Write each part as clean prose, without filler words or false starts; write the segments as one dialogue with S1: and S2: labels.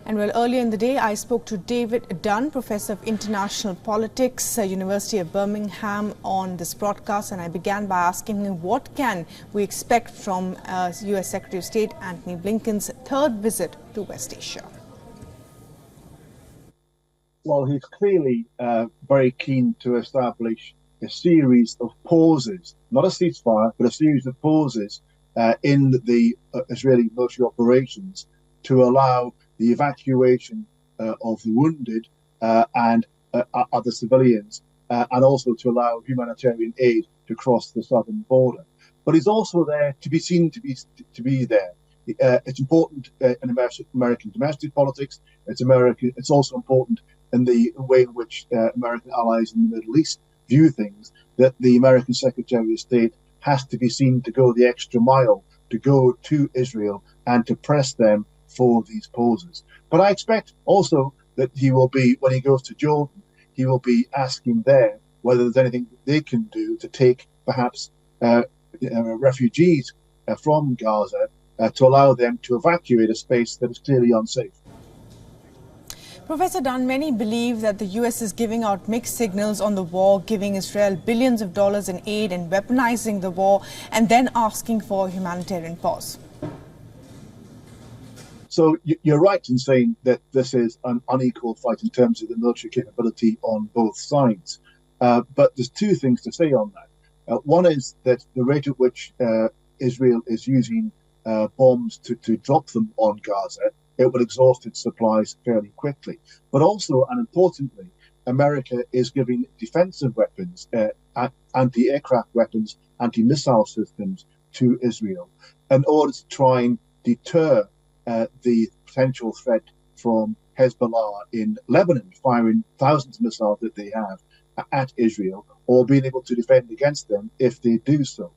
S1: And well, earlier in the day, I spoke to David Dunn, Professor of International Politics, University of Birmingham, on this broadcast. And I began by asking him what can we expect from U.S. Secretary of State Antony Blinken's third visit to West Asia.
S2: Well, he's clearly very keen to establish a series of pauses, not a ceasefire, but a series of pauses in the Israeli military operations to allow the evacuation of the wounded and other civilians, and also to allow humanitarian aid to cross the southern border. But he's also there to be seen to be there. It's important in American domestic politics. It's also important in the way in which American allies in the Middle East view things, that the American Secretary of State has to be seen to go the extra mile, to go to Israel and to press them for these pauses. But I expect also that he will be, when he goes to Jordan, he will be asking there whether there's anything they can do to take perhaps refugees from Gaza to allow them to evacuate a space that is clearly unsafe.
S1: Professor Dunn, many believe that the U.S. is giving out mixed signals on the war, giving Israel billions of dollars in aid and weaponizing the war, and then asking for a humanitarian pause.
S2: So you're right in saying that this is an unequal fight in terms of the military capability on both sides. But there's two things to say on that. One is that the rate at which Israel is using bombs to drop them on Gaza, it will exhaust its supplies fairly quickly. But also, and importantly, America is giving defensive weapons, anti-aircraft weapons, anti-missile systems to Israel in order to try and deter the potential threat from Hezbollah in Lebanon, firing thousands of missiles that they have at Israel, or being able to defend against them if they do so.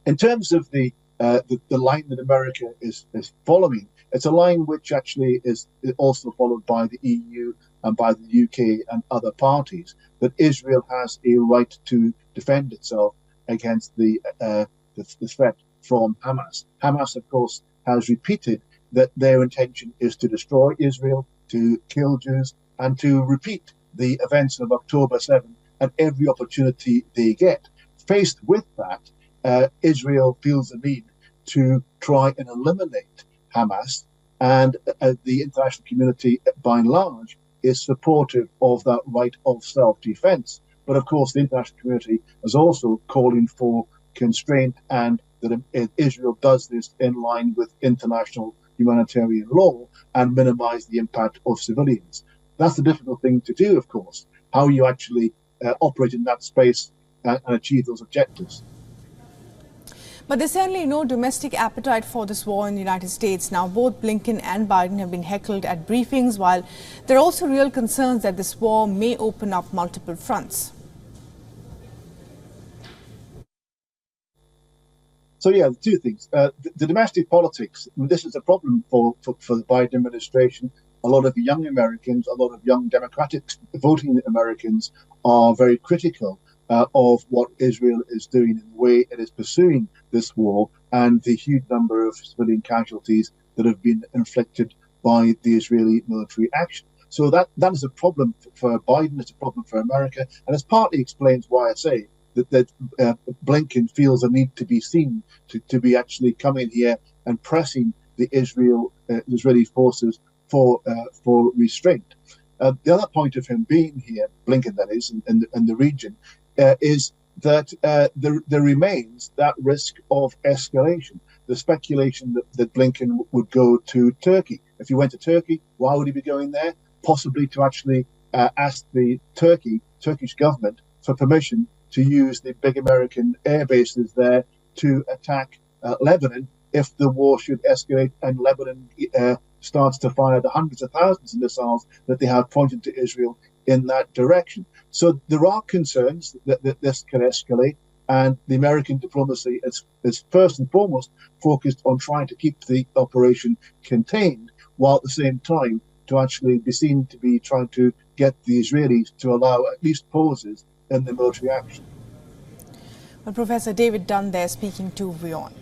S2: In terms of the line that America is following, it's a line which actually is also followed by the EU and by the UK and other parties, that Israel has a right to defend itself against the threat from Hamas. Hamas, of course, has repeated that their intention is to destroy Israel, to kill Jews, and to repeat the events of October 7 at every opportunity they get. Faced with that, Israel feels the need to try and eliminate Hamas, and the international community, by and large, is supportive of that right of self-defense. But of course, the international community is also calling for constraint, and that Israel does this in line with international humanitarian law and minimize the impact of civilians. That's a difficult thing to do, of course, how you actually operate in that space and achieve those objectives.
S1: But there's certainly no domestic appetite for this war in the United States. Now, both Blinken and Biden have been heckled at briefings, while there are also real concerns that this war may open up multiple fronts.
S2: So, yeah, two things. The domestic politics, I mean, this is a problem for the Biden administration. A lot of young Americans, a lot of young Democratic voting Americans are very critical of what Israel is doing in the way it is pursuing this war, and the huge number of civilian casualties that have been inflicted by the Israeli military action. So that is a problem for Biden, it's a problem for America, and it partly explains why I say that Blinken feels a need to be seen, to be actually coming here and pressing the Israeli forces for restraint. The other point of him being here, Blinken that is, in the region, is that there remains that risk of escalation. The speculation that Blinken would go to Turkey. If he went to Turkey, why would he be going there? Possibly to actually ask the Turkish government for permission to use the big American air bases there to attack Lebanon if the war should escalate and Lebanon starts to fire the hundreds of thousands of missiles that they have pointed to Israel in that direction. So there are concerns that this could escalate, and the American diplomacy is first and foremost focused on trying to keep the operation contained, while at the same time to actually be seen to be trying to get the Israelis to allow at least pauses in the military action.
S1: Well, Professor David Dunn there speaking to WION.